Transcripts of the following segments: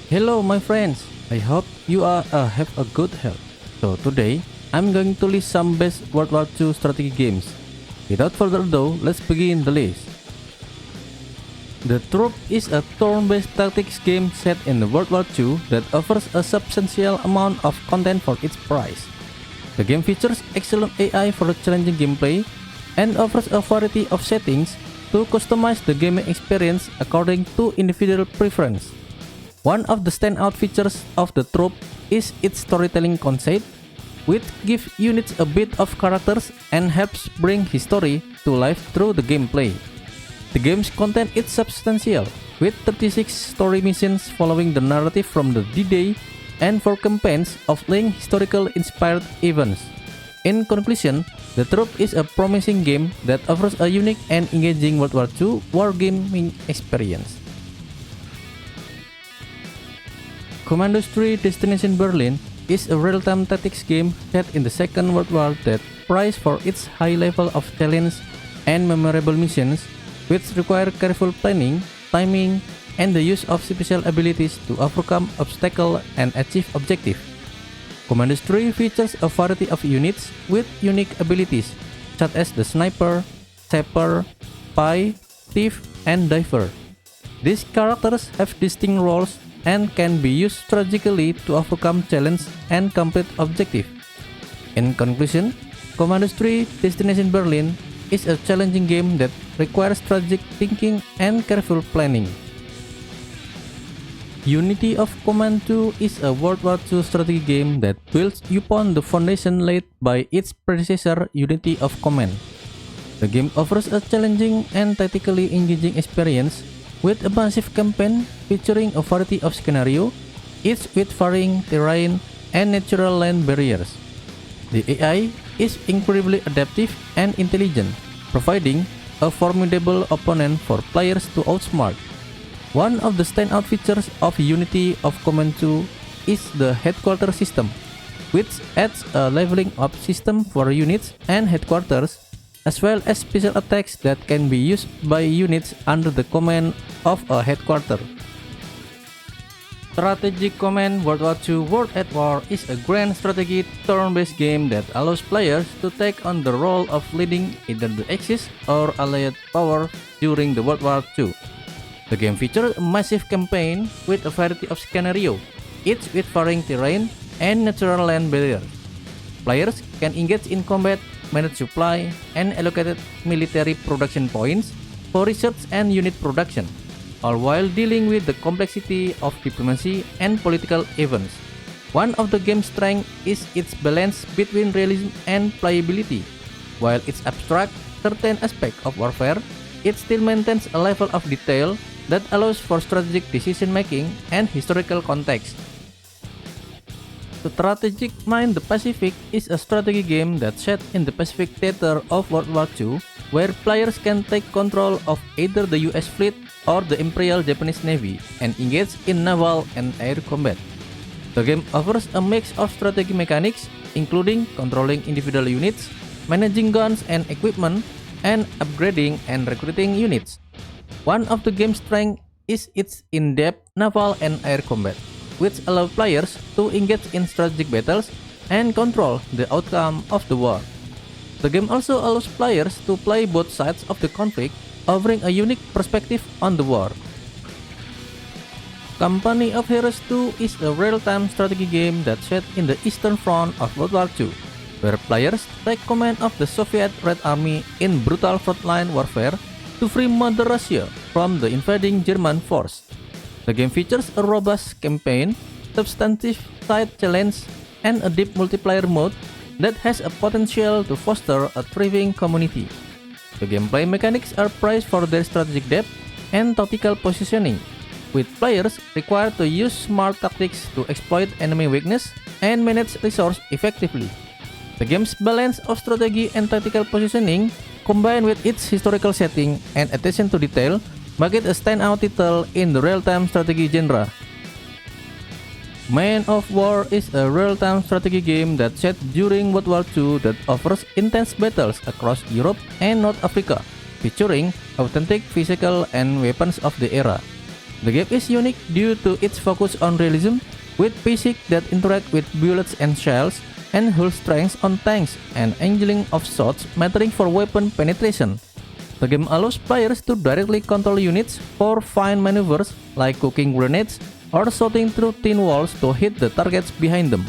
Hello, my friends. I hope you are have a good health. So today, I'm going to list some best World War II strategy games. Without further ado, let's begin the list. The Troop is a turn-based tactics game set in World War II that offers a substantial amount of content for its price. The game features excellent AI for challenging gameplay and offers a variety of settings to customize the gaming experience according to individual preference. One of the standout features of the troop is its storytelling concept, which gives units a bit of characters and helps bring history to life through the gameplay. The game's content is substantial, with 36 story missions following the narrative from the D-Day and 4 campaigns of linked historical inspired events. In conclusion, the Troop is a promising game that offers a unique and engaging World War II wargaming experience. Commandos 3 Destination Berlin is a real-time tactics game set in the Second World War that prized for its high level of challenge and memorable missions, which require careful planning, timing, and the use of special abilities to overcome obstacles and achieve objectives. Commandos 3 features a variety of units with unique abilities, such as the Sniper, Sapper, Spy, Thief, and Diver. These characters have distinct roles and can be used strategically to overcome challenges and complete objectives. In conclusion, Commandos 3 Destination Berlin is a challenging game that requires strategic thinking and careful planning. Unity of Command 2 is a World War II strategy game that builds upon the foundation laid by its predecessor Unity of Command. The game offers a challenging and tactically engaging experience with a massive campaign featuring a variety of scenarios, each with varying terrain and natural land barriers. The AI is incredibly adaptive and intelligent, providing a formidable opponent for players to outsmart. One of the standout features of Unity of Command 2 is the headquarters system, which adds a leveling up system for units and headquarters, as well as special attacks that can be used by units under the command of a headquarters. Strategic Command World War II World at War is a grand strategy turn-based game that allows players to take on the role of leading either the Axis or Allied power during the World War II. The game features a massive campaign with a variety of scenarios, each with varying terrain and natural land barriers. Players can engage in combat, manage supply, and allocate military production points for research and unit production, all while dealing with the complexity of diplomacy and political events. One of the game's strengths is its balance between realism and playability. While it abstracts certain aspects of warfare, it still maintains a level of detail that allows for strategic decision-making and historical context. Strategic Mind the Pacific is a strategy game that's set in the Pacific theater of World War II, where players can take control of either the US fleet or the Imperial Japanese Navy and engage in naval and air combat. The game offers a mix of strategy mechanics, including controlling individual units, managing guns and equipment, and upgrading and recruiting units. One of the game's strengths is its in-depth naval and air combat, which allow players to engage in strategic battles and control the outcome of the war. The game also allows players to play both sides of the conflict, offering a unique perspective on the war. Company of Heroes 2 is a real-time strategy game that's set in the Eastern Front of World War II, where players take command of the Soviet Red Army in brutal frontline warfare to free Mother Russia from the invading German force. The game features a robust campaign, substantive side challenge, and a deep multiplayer mode that has a potential to foster a thriving community. The gameplay mechanics are prized for their strategic depth and tactical positioning, with players required to use smart tactics to exploit enemy weakness and manage resources effectively. The game's balance of strategy and tactical positioning, combined with its historical setting and attention to detail, make it a standout title in the real-time strategy genre. Man of War is a real-time strategy game that's set during World War II that offers intense battles across Europe and North Africa, featuring authentic physical and weapons of the era. The game is unique due to its focus on realism, with physics that interact with bullets and shells, and hull strength on tanks and angling of shots mattering for weapon penetration. The game allows players to directly control units for fine maneuvers like cooking grenades or shooting through thin walls to hit the targets behind them.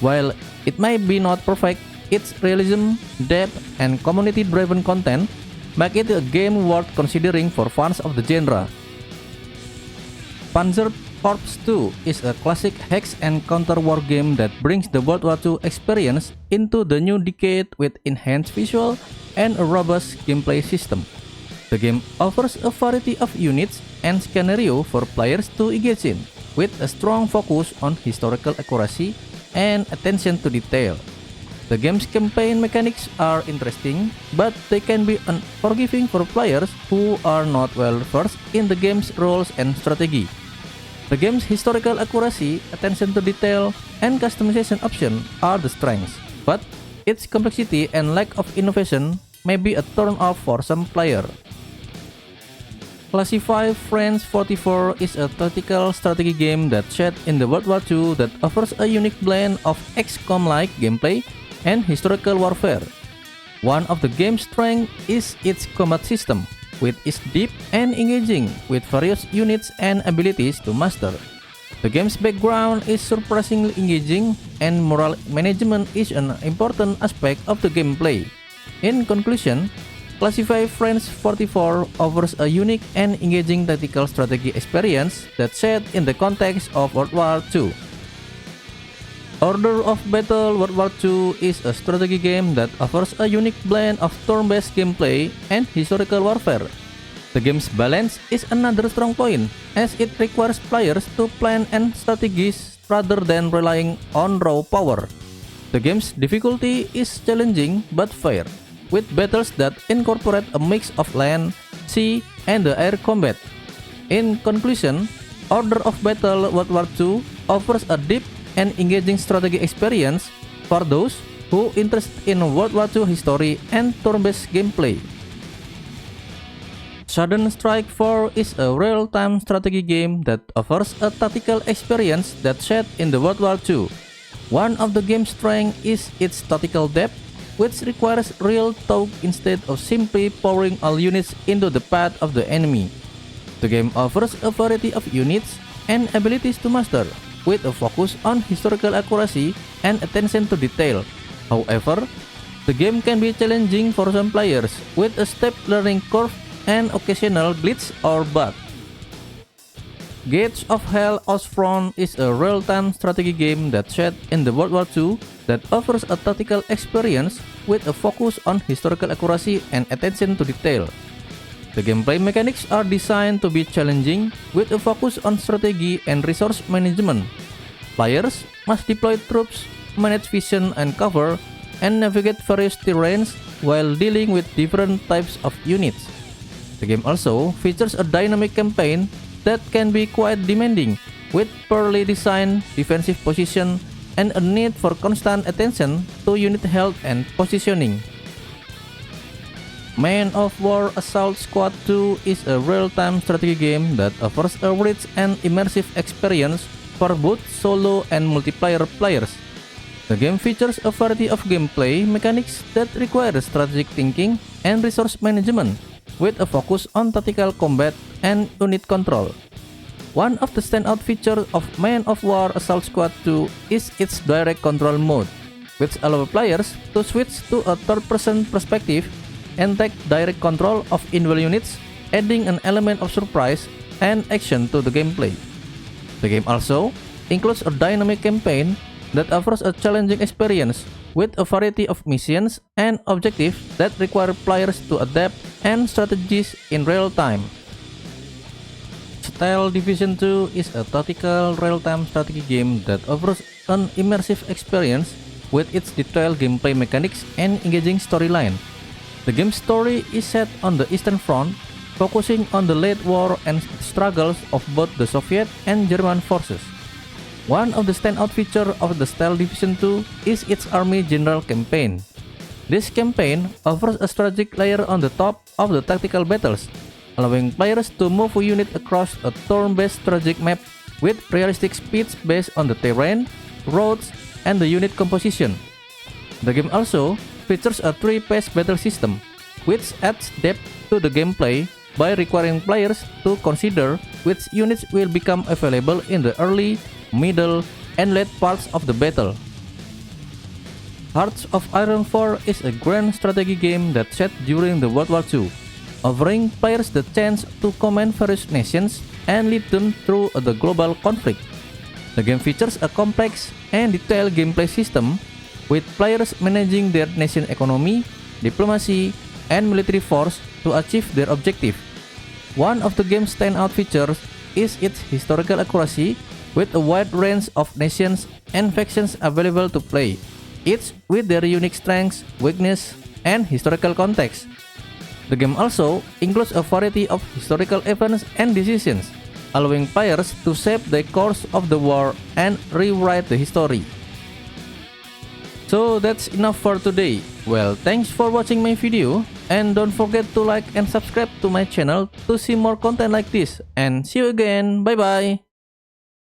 While it may be not perfect, its realism, depth, and community-driven content make it a game worth considering for fans of the genre. Panzer Corps 2 is a classic hex and counter war game that brings the World War II experience into the new decade with enhanced visual and a robust gameplay system. The game offers a variety of units and scenario for players to engage in, with a strong focus on historical accuracy and attention to detail. The game's campaign mechanics are interesting, but they can be unforgiving for players who are not well versed in the game's rules and strategy. The game's historical accuracy, attention to detail, and customization options are the strengths, but its complexity and lack of innovation may be a turn-off for some players. Classify France 44 is a tactical strategy game that's set in the World War II that offers a unique blend of XCOM-like gameplay and historical warfare. One of the game's strengths is its combat system, which is deep and engaging with various units and abilities to master. The game's background is surprisingly engaging, and moral management is an important aspect of the gameplay. In conclusion, Classify France 44 offers a unique and engaging tactical strategy experience that's set in the context of World War II. Order of Battle World War II is a strategy game that offers a unique blend of turn-based gameplay and historical warfare. The game's balance is another strong point, as it requires players to plan and strategize rather than relying on raw power. The game's difficulty is challenging but fair, with battles that incorporate a mix of land, sea, and the air combat. In conclusion, Order of Battle World War II offers a deep and engaging strategy experience for those who are interested in World War II history and turn-based gameplay. Sudden Strike 4 is a real-time strategy game that offers a tactical experience that's set in the World War II. One of the game's strengths is its tactical depth, which requires real thought instead of simply pouring all units into the path of the enemy. The game offers a variety of units and abilities to master, with a focus on historical accuracy and attention to detail. However, the game can be challenging for some players, with a steep learning curve and occasional glitch or bug. Gates of Hell Ostfront is a real-time strategy game that's set in the World War II that offers a tactical experience with a focus on historical accuracy and attention to detail. The gameplay mechanics are designed to be challenging, with a focus on strategy and resource management. Players must deploy troops, manage vision and cover, and navigate various terrains while dealing with different types of units. The game also features a dynamic campaign that can be quite demanding, with poorly designed defensive position and a need for constant attention to unit health and positioning. Man of War Assault Squad 2 is a real-time strategy game that offers a rich and immersive experience for both solo and multiplayer players. The game features a variety of gameplay mechanics that require strategic thinking and resource management, with a focus on tactical combat and unit control. One of the standout features of Man of War Assault Squad 2 is its direct control mode, which allows players to switch to a third-person perspective and take direct control of individual units, adding an element of surprise and action to the gameplay. The game also includes a dynamic campaign that offers a challenging experience with a variety of missions and objectives that require players to adapt and strategize in real time. Style Division 2 is a tactical real-time strategy game that offers an immersive experience with its detailed gameplay mechanics and engaging storyline. The game's story is set on the Eastern Front, focusing on the late war and struggles of both the Soviet and German forces. One of the standout features of the Style Division 2 is its Army General campaign. This campaign offers a strategic layer on the top of the tactical battles, allowing players to move a unit across a turn-based strategic map with realistic speeds based on the terrain, roads, and the unit composition. The game also features a 3-phase battle system, which adds depth to the gameplay by requiring players to consider which units will become available in the early, middle, and late parts of the battle. Hearts of Iron 4 is a grand strategy game that set during the World War II, offering players the chance to command various nations and lead them through the global conflict. The game features a complex and detailed gameplay system, with players managing their nation economy, diplomacy, and military force to achieve their objective. One of the game's standout features is its historical accuracy, with a wide range of nations and factions available to play, each with their unique strengths, weakness, and historical context. The game also includes a variety of historical events and decisions, allowing players to shape the course of the war and rewrite the history. So that's enough for today. Well, thanks for watching my video, and don't forget to like and subscribe to my channel to see more content like this, and see you again. Bye bye.